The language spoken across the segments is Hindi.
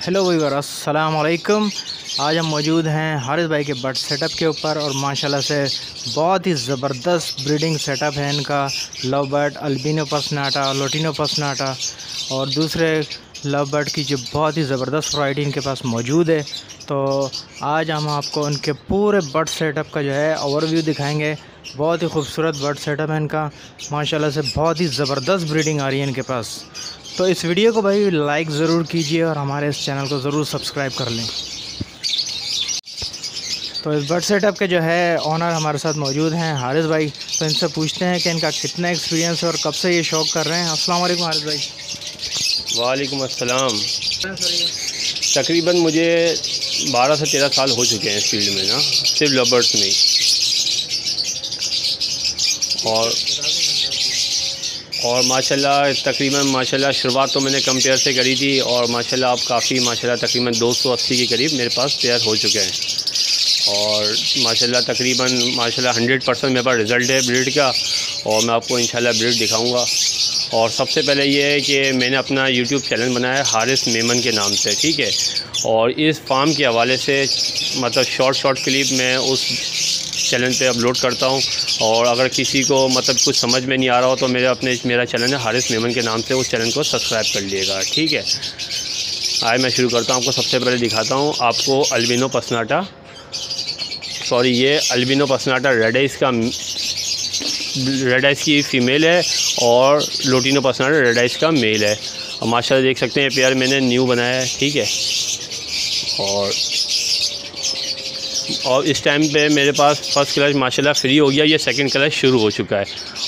हेलो वीवर, अस्सलाम वालेकुम। आज हम मौजूद हैं हारिस भाई के बर्ड सेटअप के ऊपर और माशाल्लाह से बहुत ही ज़बरदस्त ब्रीडिंग सेटअप है इनका। लव बर्ड, अल्बिनो पसनाटा, लोटिनो पसनाटा और दूसरे लव बर्ड की जो बहुत ही ज़बरदस्त वैरायटी इनके पास मौजूद है। तो आज हम आपको उनके पूरे बर्ड सेटअप का जो है ओवरव्यू दिखाएंगे। बहुत ही खूबसूरत बर्ड सेटअप है इनका, माशाल्लाह से बहुत ही ज़बरदस्त ब्रीडिंग आ रही है इनके पास। तो इस वीडियो को भाई लाइक ज़रूर कीजिए और हमारे इस चैनल को ज़रूर सब्सक्राइब कर लें। तो इस बर्ड सेटअप के जो है ऑनर हमारे साथ मौजूद हैं हारिस भाई। तो इनसे पूछते हैं कि इनका कितना एक्सपीरियंस है और कब से ये शौक़ कर रहे हैं। अस्सलाम वालेकुम हारिस भाई। वालेकुम अस्सलाम। तकरीबन मुझे 12 से 13 साल हो चुके हैं इस फील्ड में ना, सिर्फ लव बर्ड्स में ही। और माशाल्लाह तकरीबन माशाल्लाह शुरुआत तो मैंने कम पेयर से करी थी और माशाल्लाह अब काफ़ी माशाल्लाह तकरीबन 280 के करीब मेरे पास पेयर हो चुके हैं। और माशाल्लाह तकरीबन माशाल्लाह 100% मेरे पास रिज़ल्ट है ब्रीड का और मैं आपको इंशाल्लाह ब्रीड दिखाऊंगा। और सबसे पहले ये है कि मैंने अपना यूट्यूब चैनल बनाया है हारिस मेमन के नाम से, ठीक है। और इस फार्म के हवाले से मतलब शॉर्ट क्लिप मैं उस चैनल पे अपलोड करता हूँ। और अगर किसी को मतलब कुछ समझ में नहीं आ रहा हो तो मेरा चैनल है हारिस मेमन के नाम से, उस चैनल को सब्सक्राइब कर लीजिएगा, ठीक है। आए मैं शुरू करता हूँ। आपको सबसे पहले दिखाता हूँ आपको अल्बिनो पसनाटा, सॉरी ये अल्बिनो पसनाटा रेड आइस की फ़ीमेल है और लोटिनो पसनाटा रेड आइस का मेल है। और माशाल्लाह देख सकते हैं पेयर मैंने न्यू बनाया है, ठीक है। और इस टाइम पे मेरे पास फर्स्ट क्लच माशाल्लाह फ्री हो गया, ये सेकंड क्लच शुरू हो चुका है।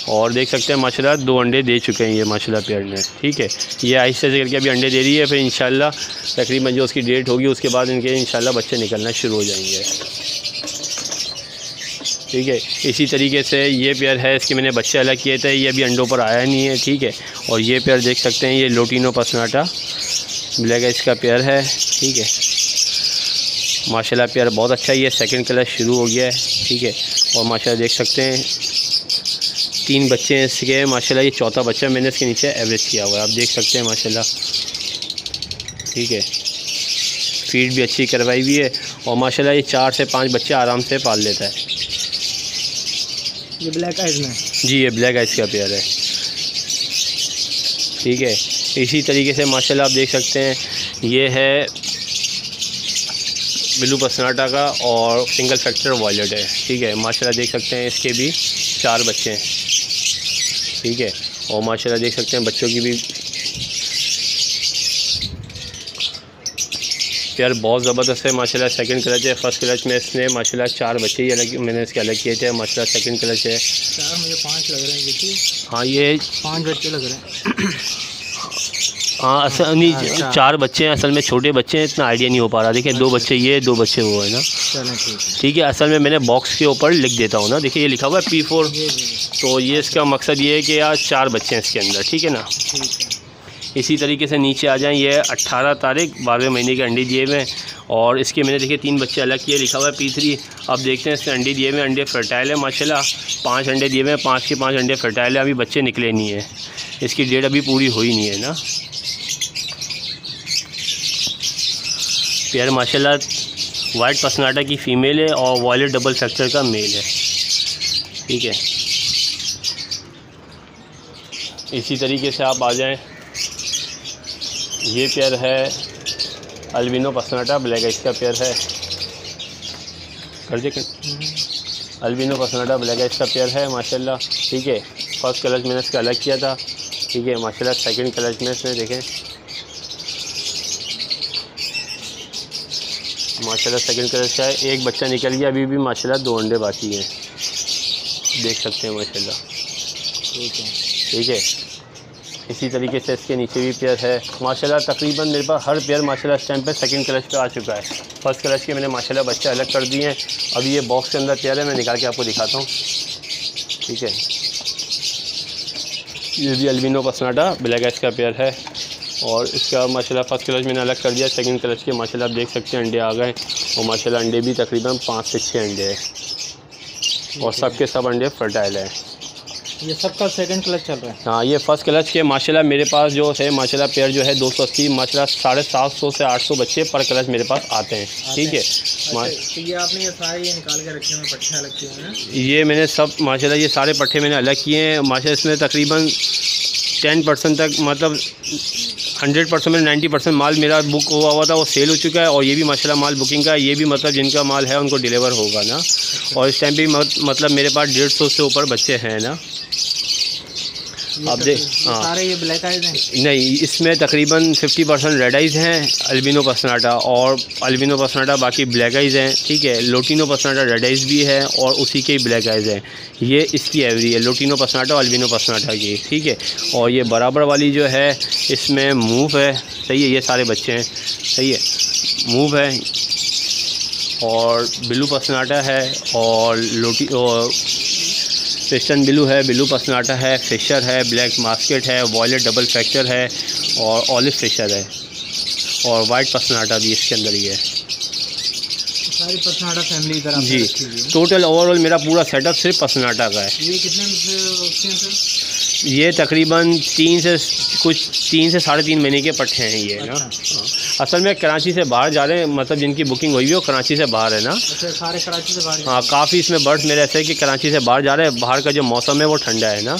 और देख सकते हैं माशाल्लाह 2 अंडे दे चुके हैं ये माशाल्लाह पेयर ने, ठीक है। ये आहिस्ते से करके अभी अंडे दे रही है, फिर इंशाल्लाह तकरीबन जो उसकी डेट होगी उसके बाद इनके इंशाल्लाह बच्चे निकलना शुरू हो जाएंगे, ठीक है। इसी तरीके से ये पेयर है, इसके मैंने बच्चे अलग किए थे, ये अभी अंडों पर आया नहीं है, ठीक है। और ये पेयर देख सकते हैं, ये लोटिनो पसनाटा ब्लैक आइस का पेयर है, ठीक है। माशाल्लाह पेयर बहुत अच्छा है, ये सेकंड क्लच शुरू हो गया है, ठीक है। और माशाल्लाह देख सकते हैं 3 बच्चे हैं इसके, माशाल्लाह ये चौथा बच्चा मैंने इसके नीचे एवरेज किया हुआ है, आप देख सकते हैं माशाल्लाह, ठीक है। फीड भी अच्छी करवाई हुई है और माशाल्लाह ये 4 से 5 बच्चे आराम से पाल लेता है। ये ब्लैक आइज में जी, ये ब्लैक आइज का पेयर है, ठीक है। इसी तरीके से माशाल्लाह आप देख सकते हैं ये है ब्लू पसनाटा का और सिंगल फैक्टर वॉयलेट है, ठीक है। माशाल्लाह देख सकते हैं इसके भी 4 बच्चे हैं, ठीक है। और माशाल्लाह देख सकते हैं बच्चों की भी पेयर बहुत ज़बरदस्त है माशाल्लाह। सेकंड क्लच है, फर्स्ट क्लच में इसने माशाल्लाह 4 बच्चे ही अलग मैंने इसके अलग किए थे, माशाल्लाह सेकंड क्लच है। 4 मुझे 5 लग रहे हैं, देखिए। हाँ ये 5 बच्चे लग रहे हैं। हाँ असल नहीं 4 बच्चे हैं, असल में छोटे बच्चे हैं, इतना आइडिया नहीं हो पा रहा। देखिए 2 बच्चे ये, 2 बच्चे वो है ना, ठीक है। असल में मैंने बॉक्स के ऊपर लिख देता हूँ ना, देखिए ये लिखा हुआ है P4, तो ये इसका मकसद ये है कि यार 4 बच्चे हैं इसके अंदर, ठीक है ना। इसी तरीके से नीचे आ जाएं, ये 18 तारीख 12वें महीने के अंडे दिए हुए हैं और इसके मैंने देखिए 3 बच्चे अलग किए, लिखा हुआ है P3। अब देखते हैं इसके अंडे दिए हुए, अंडे फर्टाइल है माशाल्लाह, 5 अंडे दिए हुए हैं, 5 के 5 अंडे फर्टाइल है, अभी बच्चे निकले नहीं है, इसकी डेट अभी पूरी हुई नहीं है ना। पेयर माशाल्लाह वाइट पसनाटा की फ़ीमेल है और वॉयलेट डबल फैक्टर का मेल है, ठीक है। इसी तरीके से आप आ जाएं, ये पेयर है अल्बिनो पसनाटा ब्लैक आइस का पेयर है, कर दे अल्बिनो पसनाटा ब्लैक आइस का पेयर है माशाल्लाह, ठीक है। फर्स्ट क्लच मैंने इसका अलग किया था, ठीक है। माशाल्लाह सेकंड क्लच में इसने देखें माशाल्लाह सेकंड क्लच का है, एक बच्चा निकल गया, अभी भी माशाल्लाह 2 अंडे बाकी हैं, देख सकते हैं माशाल्लाह, ठीक है। इसी तरीके से इसके नीचे भी पेयर है माशाल्लाह। तकरीबन मेरे पास हर पेयर माशाल्लाह इस टाइम पे सेकंड क्लच पे आ चुका है। फर्स्ट क्लच के मैंने माशाल्लाह बच्चे अलग कर दिए हैं, अभी ये बॉक्स के अंदर पेयर है, मैं निकाल के आपको दिखाता हूँ, ठीक है। ये भी अल्बिनो पसनाटा ब्लैक आइस का पेयर है और इसका माशाल्लाह फर्स्ट क्लच मैंने अलग कर दिया, सेकंड क्लच के माशाल्लाह आप देख सकते हैं अंडे आ गए और माशाल्लाह अंडे भी तकरीबन 5 से 6 अंडे हैं और सब के सब अंडे फर्टाइल हैं, ये सबका सेकंड क्लच चल रहा है। हाँ, ये फर्स्ट क्लच के माशाल्लाह मेरे पास जो है माशाल्लाह पेयर जो है 280 माशाल्लाह 750 से 800 बच्चे पर क्लच मेरे पास आते हैं। ठीक है। अच्छा, तो ये आपने ये सारे ये निकाल के रखे हुए पट्टे अलग किए हुए हैं? ये मैंने सब माशाल्लाह ये सारे पट्टे मैंने अलग किए हैं माशाल्लाह। इसमें तकरीबन 10% तक मतलब 100% में 90% माल मेरा बुक हुआ था, वो सेल हो चुका है। और ये भी माशाल्लाह माल बुकिंग का है। ये भी मतलब जिनका माल है उनको डिलीवर होगा ना। और इस टाइम भी मतलब मेरे पास 150 से ऊपर बच्चे हैं ना। आप देख, हाँ सारे ये ब्लैक आइज हैं? नहीं, इसमें तकरीबन 50% रेड आइज़ हैं अल्बिनो पसनाटा, और अल्बिनो पसनाटा बाकी ब्लैक आइज़ हैं। ठीक है। लोटिनो पसनाटा रेड आइज़ भी है और उसी के ही ब्लैक आइज़ हैं। ये इसकी एवरी है लोटिनो पसनाटा और अल्बिनो पसनाटा की। ठीक है। और ये बराबर वाली जो है इसमें मूव है। सही है। ये सारे बच्चे हैं। सही है। मूव है और ब्लू पसनाटा है और पिस्टन ब्लू है, ब्लू पसनाटा है, फिशर है, ब्लैक मास्केट है, वॉयलेट डबल फैक्चर है और ऑलिव फिशर है और वाइट पसनाटा भी इसके अंदर ही है। सारी पसनाटा फैमिली इधर आप जी। टोटल ओवरऑल मेरा पूरा सेटअप सिर्फ पसनाटा का है। ये कितने में सर? ये तकरीबन 3 से 3.5 महीने के पट्टे हैं ये ना। अच्छा। असल में कराची से बाहर जा रहे हैं, मतलब जिनकी बुकिंग हुई है वो कराची से बाहर है ना। अच्छा, सारे कराची से बाहर? हाँ, काफ़ी इसमें बर्ड्स मेरे ऐसे है कि कराची से बाहर जा रहे हैं। बाहर का जो मौसम है वो ठंडा है ना,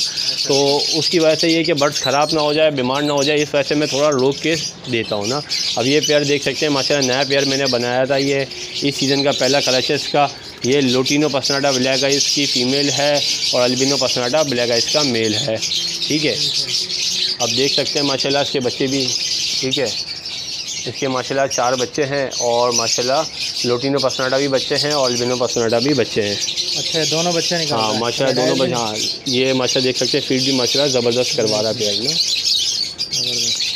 तो उसकी वजह से ये कि बर्ड्स ख़राब ना हो जाए, बीमार ना हो जाए, इस वजह से मैं थोड़ा रोक के देता हूँ ना। अब ये पेयर देख सकते हैं माशाल्लाह नया पेयर मैंने बनाया था। ये इस सीज़न का पहला कलेक्शन इसका। ये लोटिनो पसनाटा ब्लैक आइज की फ़ीमेल है और अल्बिनो पसनाटा ब्लैक आइज का मेल है। ठीक है। अब देख सकते हैं माशाल्लाह इसके बच्चे भी। ठीक है। इसके माशाल्लाह 4 बच्चे हैं और माशाल्लाह लोटिनो पसनाटा भी बच्चे हैं और अल्बिनो पसनाटा भी बच्चे हैं। अच्छा, दोनों बच्चे निकाल? हाँ माशाल्लाह दोनों बच्चे। हाँ, ये माशाल्लाह देख सकते हैं फीड भी माशाल्लाह ज़बरदस्त करवा रहा है पेयर ना।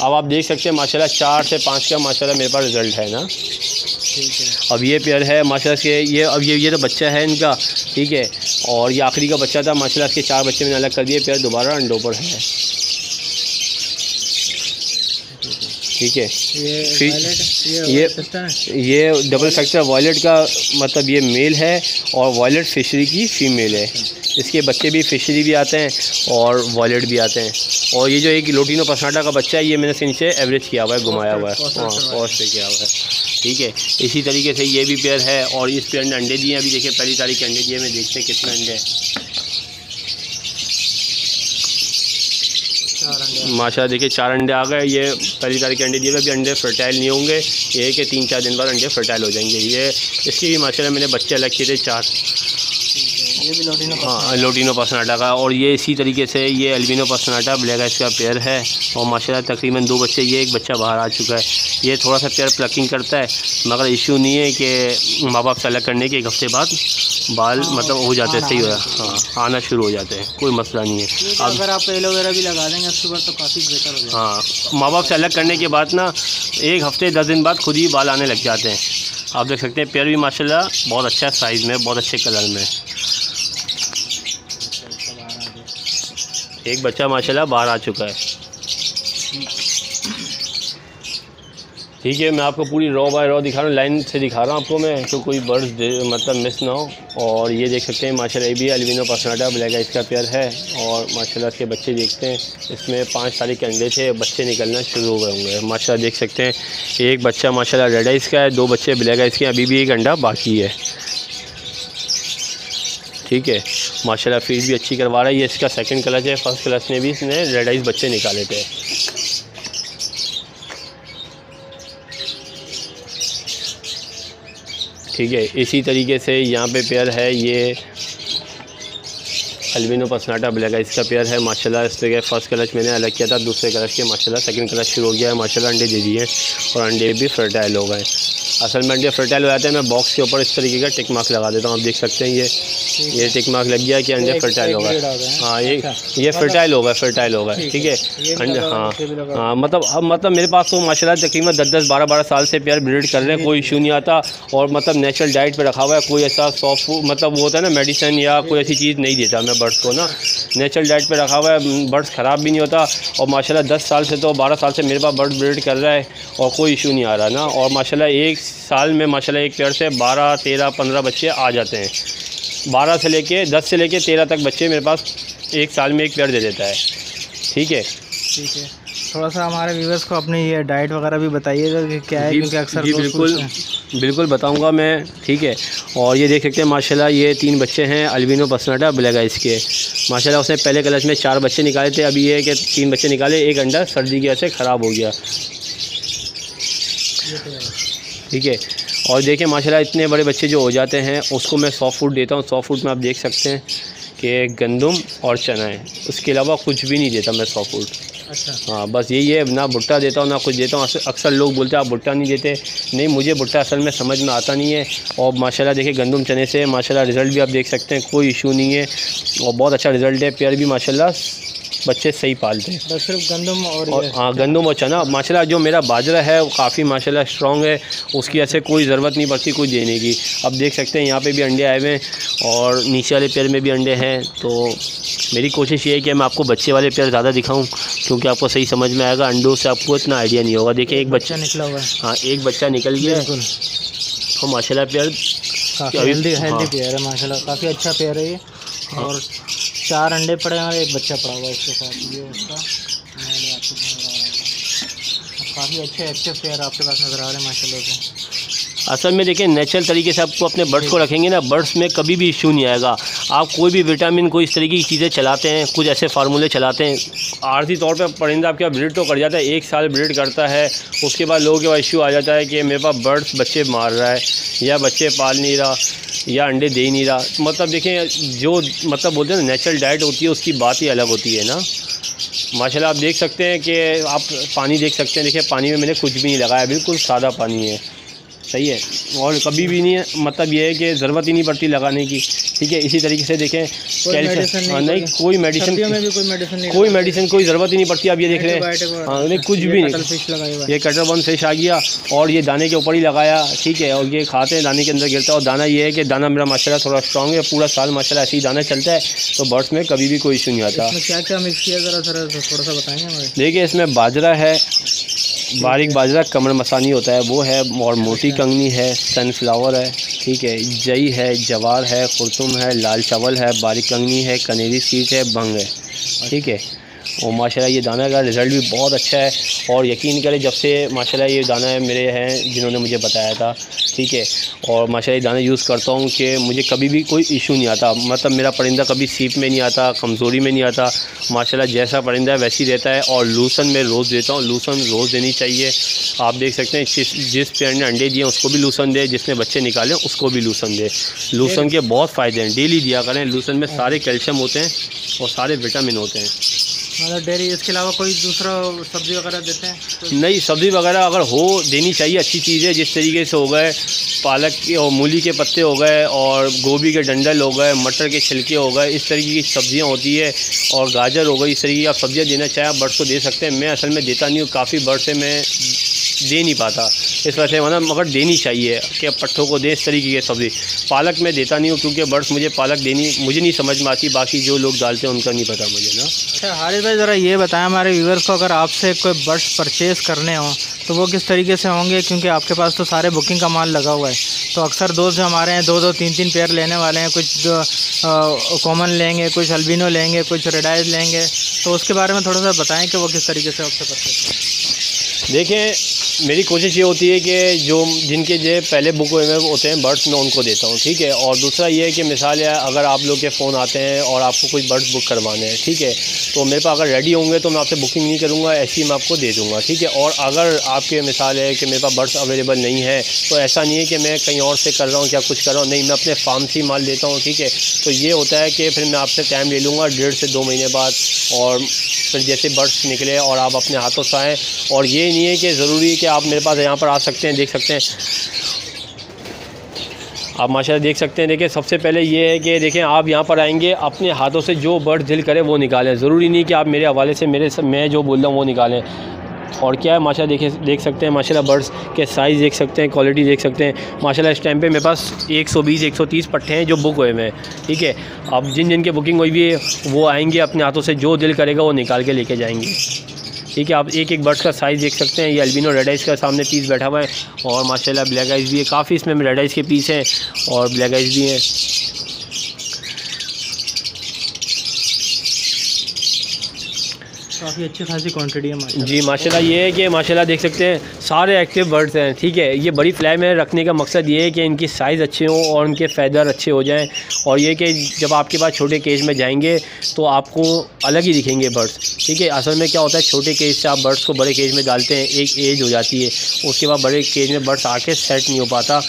अब आप देख सकते हैं माशाल्लाह 4 से 5 का माशाल्लाह मेरे पास रिज़ल्ट है ना। ठीक है। अब ये पेयर है माशाल्लाह के ये अब ये तो बच्चा है इनका। ठीक है। और ये आखिरी का बच्चा था माशाल्लाह। इसके 4 बच्चे मैंने अलग कर दिए। पेयर दोबारा अंडों पर है। ठीक है। ये डबल फैक्टर वॉयलेट का मतलब ये मेल है और वॉयलेट फिशरी की फ़ीमेल है। इसके बच्चे भी फिशरी भी आते हैं और वॉयलेट भी आते हैं। और ये जो एक लोटिनो पसनाटा का बच्चा है ये मैंने इसके नीचे एवरेज किया हुआ है, घुमाया हुआ है, कॉस्ट पे किया हुआ है। ठीक है। इसी तरीके से ये भी पेयर है और इस पेयर ने अंडे दिए हैं। अभी देखिए पहली तारीख के अंडे दिए, मैं देखते हैं कितने अंडे माशाल्लाह। देखिए 4 अंडे आ गए। ये पहली तारीख के अंडे दिए हुए। अभी अंडे फर्टाइल नहीं होंगे, ये कि 3-4 दिन बाद अंडे फर्टाइल हो जाएंगे। ये इसकी भी माशाल्लाह मैंने बच्चे अलग किए थे 4। ये भी लोटिनो? हाँ, लोटिनो पसनाटा का। और ये इसी तरीके से ये अल्बिनो पसनाटा ब्लैक आइज का पेयर है और माशाल्लाह तकरीबन 2 बच्चे, ये एक बच्चा बाहर आ चुका है। ये थोड़ा सा पेयर प्लकिंग करता है मगर इशू नहीं है कि माँ बाप से अलग करने के 1 हफ्ते बाद बाल मतलब हो जाते हैं, सही हो जाए। हाँ, आना शुरू हो जाते हैं, कोई मसला नहीं है। अब अगर आप एलोवेरा भी लगा देंगे अक्टूबर तो काफ़ी बेहतर हो जाएगा। हाँ, माँ बाप से अलग करने के बाद ना 1 हफ्ते 10 दिन बाद खुद ही बाल आने लग जाते हैं। आप देख सकते हैं पेयर भी माशाल्लाह बहुत अच्छा साइज़ में, बहुत अच्छे कलर में। एक बच्चा माशाल्लाह बाहर आ चुका है। ठीक है। मैं आपको पूरी रॉ बाय रॉ दिखा रहा हूँ, लाइन से दिखा रहा हूँ आपको मैं, तो कोई बर्ड्स मतलब मिस ना हो। और ये देख सकते हैं माशाल्लाह ये भी अल्बिनो पसनाटा ब्लैक आइज का पेयर है और माशाल्लाह इसके बच्चे देखते हैं। इसमें 5 तारीख के अंडे थे, बच्चे निकलना शुरू हो गए होंगे माशाल्लाह। देख सकते हैं एक बच्चा माशाल्लाह रेड आइज का है, 2 बच्चे ब्लैक आइज के, अभी भी एक अंडा बाकी है। ठीक है। माशाल्लाह फीड भी अच्छी करवा रहा है। ये इसका सेकंड क्लच है। फर्स्ट क्लच में भी इसने रेड आइज बच्चे निकाले थे। ठीक है। इसी तरीके से यहाँ पे पेयर है ये अल्बिनो पसनाटा ब्लैक आइज का पेयर है माशाल्लाह। इस जगह फर्स्ट क्लच मैंने अलग किया था, दूसरे क्लच के माशाल्लाह सेकंड क्लच शुरू हो गया है माशाल्लाह। अंडे दे दिए और अंडे भी फर्टाइल हो गए। असल में अंडे फर्टाइल हो जाते हैं। मैं बॉक्स के ऊपर इस तरीके का टिक मार्क लगा देता हूँ। आप देख सकते हैं ये टिक मार्क लग गया कि अंडे फर्टाइल हो गए। हाँ, ये फर्टाइल हो गए, फर्टाइल हो गए। ठीक है। अंडे हाँ मतलब मेरे पास तो माशाल्लाह तकरीबन 10-10, 12-12 साल से पेयर ब्रीड कर रहे हैं, कोई इशू नहीं आता। और मतलब नेचुरल डाइट पे रखा हुआ है, कोई ऐसा सॉफ्ट फूड मतलब वो होता है ना मेडिसिन या कोई ऐसी चीज़ नहीं देता मैं बर्ड्स को ना। नेचुरल डाइट पे रखा हुआ है, बर्ड्स ख़राब भी नहीं होता। और माशाल्लाह 10 साल से तो 12 साल से मेरे पास बर्ड ब्रीड कर रहा है और कोई इशू नहीं आ रहा ना। और माशाल्लाह 1 साल में माशाल्लाह एक पेयर से 12, 13, 15 बच्चे आ जाते हैं। 10 से लेके 13 तक बच्चे मेरे पास एक साल में एक पेयर दे देता है। ठीक है। ठीक है, थोड़ा सा हमारे व्यूअर्स को अपनी ये डाइट वगैरह भी बताइएगा कि क्या है, क्योंकि अक्सर जी बिल्कुल बताऊंगा मैं। ठीक है। और ये देख सकते हैं माशाल्लाह ये 3 बच्चे हैं अल्बिनो पसनाटा ब्लैक आइस के। माशाल्लाह उसने पहले क्लच में 4 बच्चे निकाले थे, अभी ये है कि 3 बच्चे निकाले, एक अंडा सर्दी की वजह से ख़राब हो गया। ठीक है। और देखिए माशाल्लाह इतने बड़े बच्चे जो हो जाते हैं उसको मैं सॉफ्ट फूड देता हूँ। सॉफ्ट फूड में आप देख सकते हैं कि गंदम और चना है, उसके अलावा कुछ भी नहीं देता मैं सॉफ्ट फूड। अच्छा। हाँ बस यही है, ना भुट्टा देता हूँ ना कुछ देता हूँ। अक्सर लोग बोलते हैं आप भुट्टा नहीं देते, नहीं मुझे भुट्टा असल में समझ में आता नहीं है। और माशाल्लाह देखिए गंदम चने से माशाल्लाह रिज़ल्ट भी आप देख सकते हैं, कोई इशू नहीं है और बहुत अच्छा रिज़ल्ट है। पेयर भी माशाल्लाह बच्चे सही पालते हैं। बस सिर्फ गंदम और हाँ गंदम और चना। माशाल्लाह जो मेरा बाजरा है वो काफ़ी माशाल्लाह स्ट्रॉन्ग है, उसकी ऐसे कोई ज़रूरत नहीं पड़ती कुछ देने की। अब देख सकते हैं यहाँ पे भी अंडे आए हुए हैं और नीचे वाले पेयर में भी अंडे हैं। तो मेरी कोशिश ये है कि मैं आपको बच्चे वाले पेयर ज़्यादा दिखाऊं, क्योंकि आपको सही समझ में आएगा, अंडों से आपको इतना आइडिया नहीं होगा। देखिए एक बच्चा निकला हुआ है। हाँ एक बच्चा निकल गया है और माशाल्लाह पेयर काफ़ी हेल्दी पेयर है माशाल्लाह, काफ़ी अच्छा पेयर है ये। और 4 अंडे पड़े हैं और एक बच्चा पड़ा हुआ है इसके साथ। ये उसका काफ़ी अच्छे एक्टिव पेयर आपके पास नज़र आ रहे हैं माशाल्लाह से। असल में देखिए नेचुरल तरीके से आपको अपने बर्ड्स को रखेंगे ना, बर्ड्स में कभी भी इशू नहीं आएगा। आप कोई भी विटामिन कोई इस तरीके की चीज़ें चलाते हैं, कुछ ऐसे फार्मूले चलाते हैं, आर्थिक तौर पे परिंदा आपके ब्रीड तो कर जाता है, 1 साल ब्रीड करता है, उसके बाद लोगों के पास इशू आ जाता है कि मेरे पास बर्ड्स बच्चे मार रहा है या बच्चे पाल नहीं रहा या अंडे दे ही नहीं रहा। मतलब देखें जो मतलब बोलते हैं ना नेचुरल डाइट होती है उसकी बात ही अलग होती है ना। माशाल्लाह आप देख सकते हैं कि आप पानी देख सकते हैं, देखिए पानी में मैंने कुछ भी नहीं लगाया, बिल्कुल सादा पानी है। सही है। और कभी भी नहीं है, मतलब ये है कि ज़रूरत ही नहीं पड़ती लगाने की। ठीक है। इसी तरीके से देखें कैल्शियम नहीं कोई मेडिसिन कोई ज़रूरत ही नहीं पड़ती। आप ये देख रहे हैं हाँ नहीं कुछ भी नहीं, ये कटर बन फिश आ गया और ये दाने के ऊपर ही लगाया। ठीक है। और ये खाते हैं, दाने के अंदर गिरता है। और दाना ये है कि दाना मेरा माशाल्लाह थोड़ा स्ट्रॉन्ग है, पूरा साल माशाल्लाह ऐसे ही दाना चलता है, तो बर्ड्स में कभी भी कोई इशू नहीं आता। क्या क्या मिक्स किया ज़रा थोड़ा सा बताएंगे। देखिए इसमें बाजरा है, बारीक बाजरा कमर मसानी होता है वो है, और मोटी कंगनी है, सनफ्लावर है। ठीक है। जई है, जवार है, खुरतुम है, लाल चावल है, बारीक कंगनी है, कनेरी सीट है, भंग है। ठीक है। और माशाल्लाह ये दाना का रिज़ल्ट भी बहुत अच्छा है। और यकीन करें जब से माशाल्लाह ये दाना मेरे हैं जिन्होंने मुझे बताया था। ठीक है। और माशाल्लाह ये दाना यूज़ करता हूँ कि मुझे कभी भी कोई इशू नहीं आता, मतलब मेरा परिंदा कभी सीप में नहीं आता, कमज़ोरी में नहीं आता। माशाल्लाह जैसा परिंदा है वैसे ही रहता है। और लूसन मैं रोज़ देता हूँ, लूसन रोज़ देनी चाहिए। आप देख सकते हैं जिस पेड़ ने अंडे दिए उसको भी लूसन दे, जिसने बच्चे निकाले उसको भी लूसन दे। लूसन के बहुत फ़ायदे हैं, डेली दिया करें। लूसन में सारे कैल्शियम होते हैं और सारे विटामिन होते हैं। मतलब डेयरी इसके अलावा कोई दूसरा सब्ज़ी वगैरह देते हैं तो? नहीं, सब्ज़ी वगैरह अगर हो देनी चाहिए, अच्छी चीज़ है। जिस तरीके से हो गए पालक के और मूली के पत्ते हो गए और गोभी के डंडल हो गए, मटर के छिलके हो गए, इस तरीके की सब्ज़ियाँ होती है। और गाजर हो गई, इस तरीके की आप सब्ज़ियाँ देना चाहें आप बर्ड्स को दे सकते हैं। मैं असल में देता नहीं हूँ, काफ़ी बर्ड्स से मैं दे नहीं पाता, इस वजह से मतलब मगर देनी चाहिए कि पट्ठों को दे इस तरीके की सब्ज़ी। पालक मैं देता नहीं हूँ क्योंकि बर्ड्स मुझे पालक देनी मुझे नहीं समझ में आती, बाकी जो लोग डालते हैं उनका नहीं पता मुझे ना। अच्छा हारिस भाई ज़रा ये बताएं हमारे व्यूअर्स को, अगर आपसे कोई बर्ड्स परचेज़ करने हों तो वो किस तरीके से होंगे, क्योंकि आपके पास तो सारे बुकिंग का माल लगा हुआ है। तो अक्सर दोस्त जो हमारे हैं 2-2, 3-3 पेयर लेने वाले हैं, कुछ कॉमन लेंगे, कुछ अल्बिनो लेंगे, कुछ रेड आइज लेंगे, तो उसके बारे में थोड़ा सा बताएं कि वो किस तरीके से आपसे परचेज़ करें। देखें मेरी कोशिश ये होती है कि जो जिनके जो पहले बुक हुए हुए होते हैं बर्ड्स मैं उनको देता हूँ। ठीक है। और दूसरा ये है कि मिसाल है अगर आप लोग के फ़ोन आते हैं और आपको कोई बर्ड्स बुक करवाने हैं, ठीक है, तो मेरे पास अगर रेडी होंगे तो मैं आपसे बुकिंग नहीं करूँगा, ऐसे ही मैं आपको दे दूँगा। ठीक है। और अगर आपके मिसाल है कि मेरे पास बर्ड्स अवेलेबल नहीं है तो ऐसा नहीं है कि मैं कहीं और से कर रहा हूँ क्या कुछ कर रहा हूँ, नहीं, मैं अपने फार्म से ही माल देता हूँ। ठीक है। तो ये होता है कि फिर मैं आपसे टाइम ले लूँगा 1.5 से 2 महीने बाद, और फिर जैसे बर्ड्स निकले और आप अपने हाथों से आएँ। और ये नहीं है कि ज़रूरी कि आप मेरे पास यहाँ पर आ सकते हैं, देख सकते हैं आप माशाल्लाह देख सकते हैं। देखिए सबसे पहले ये है कि देखें आप यहाँ पर आएंगे अपने हाथों से जो बर्ड दिल करे वो निकालें, ज़रूरी नहीं कि आप मेरे हवाले से मैं जो बोल रहा हूँ वो निकालें। और क्या है माशाल्लाह देख सकते हैं माशाल्लाह बर्ड्स के साइज़ देख सकते हैं, क्वालिटी देख सकते हैं। माशाल्लाह इस टाइम पे मेरे पास 120-130 पट्टे हैं जो बुक हुए हैं। ठीक है। अब जिन की बुकिंग हुई भी है वो आएंगे अपने हाथों से जो दिल करेगा वो निकाल के लेके जाएंगे। ठीक है। आप एक बर्ड्स का साइज़ देख सकते हैं। ये अल्बिनो रेड आइज़ का सामने पीस बैठा हुआ है और माशाल्लाह ब्लैक आइज़ भी है, काफ़ी इसमें रेड आइज़ के पीस हैं और ब्लैक आइज़ भी हैं। काफ़ी अच्छी खासी क्वांटिटी है माशाल्लाह। जी माशाल्लाह, ये है कि माशाल्लाह देख सकते हैं सारे एक्टिव बर्ड्स हैं, ठीक है। ये बड़ी फ्लाई में रखने का मकसद ये है कि इनकी साइज़ अच्छे हो और उनके फैदर अच्छे हो जाएं, और ये कि जब आपके पास छोटे केज में जाएंगे तो आपको अलग ही दिखेंगे बर्ड्स, ठीक है। असल में क्या होता है, छोटे केज से आप बर्ड्स को बड़े केज में डालते हैं, एक एज हो जाती है, उसके बाद बड़े केज में बर्ड्स आके सेट नहीं हो पाता।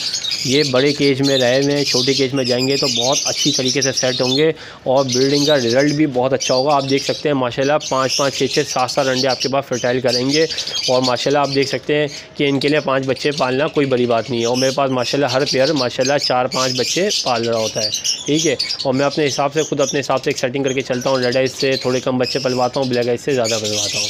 ये बड़े केज में रहे हुए हैं, छोटे केज में जाएंगे तो बहुत अच्छी तरीके से सेट होंगे और ब्रीडिंग का रिज़ल्ट भी बहुत अच्छा होगा। आप देख सकते हैं माशाल्लाह 5-5, 6-6, 7-7 अंडे आपके पास फर्टाइल करेंगे, और माशाल्लाह आप देख सकते हैं कि इनके लिए 5 बच्चे पालना कोई बड़ी बात नहीं है। और मेरे पास माशाल्लाह हर पेयर माशाल्लाह 4-5 बच्चे पाल रहा होता है, ठीक है। और मैं अपने हिसाब से खुद अपने हिसाब से एक सेटिंग करके चलता हूँ। रेड आइज से थोड़े कम बच्चे पलवाता हूँ, ब्लैक आइज से ज़्यादा पलवाता हूँ।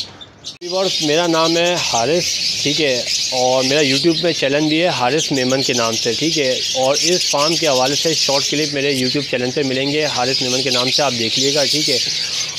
व्यूअर्स, मेरा नाम है हारिस, ठीक है, और मेरा यूट्यूब पे चैनल भी है हारिस मेमन के नाम से, ठीक है। और इस फार्म के हवाले से शॉर्ट क्लिप मेरे यूट्यूब चैनल पे मिलेंगे हारिस मेमन के नाम से, आप देख लीजिएगा, ठीक है।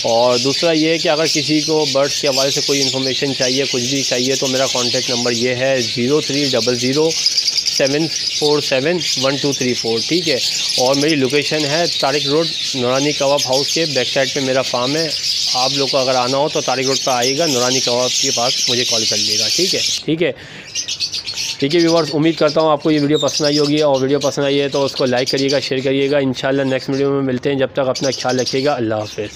और दूसरा ये है कि अगर किसी को बर्ड्स के हवाले से कोई इन्फॉर्मेशन चाहिए, कुछ भी चाहिए, तो मेरा कॉन्टैक्ट नंबर ये है 0300747123 ठीक है। और मेरी लोकेशन है तारिक रोड, नूरानी कबाब हाउस के बैक साइड पे मेरा फार्म है। आप लोग को अगर आना हो तो तारिक रोड पर आइएगा, नूरानी कबाब के पास मुझे कॉल कर लीजिएगा, ठीक है, ठीक है, ठीक है। व्यूअर्स, उम्मीद करता हूँ आपको ये वीडियो पसंद आई होगी, और वीडियो पसंद आई है तो उसको लाइक करिएगा, शेयर करिएगा। इंशाल्लाह नेक्स्ट वीडियो में मिलते हैं, जब तक अपना ख्याल रखिएगा। अल्लाह हाफ़िज़।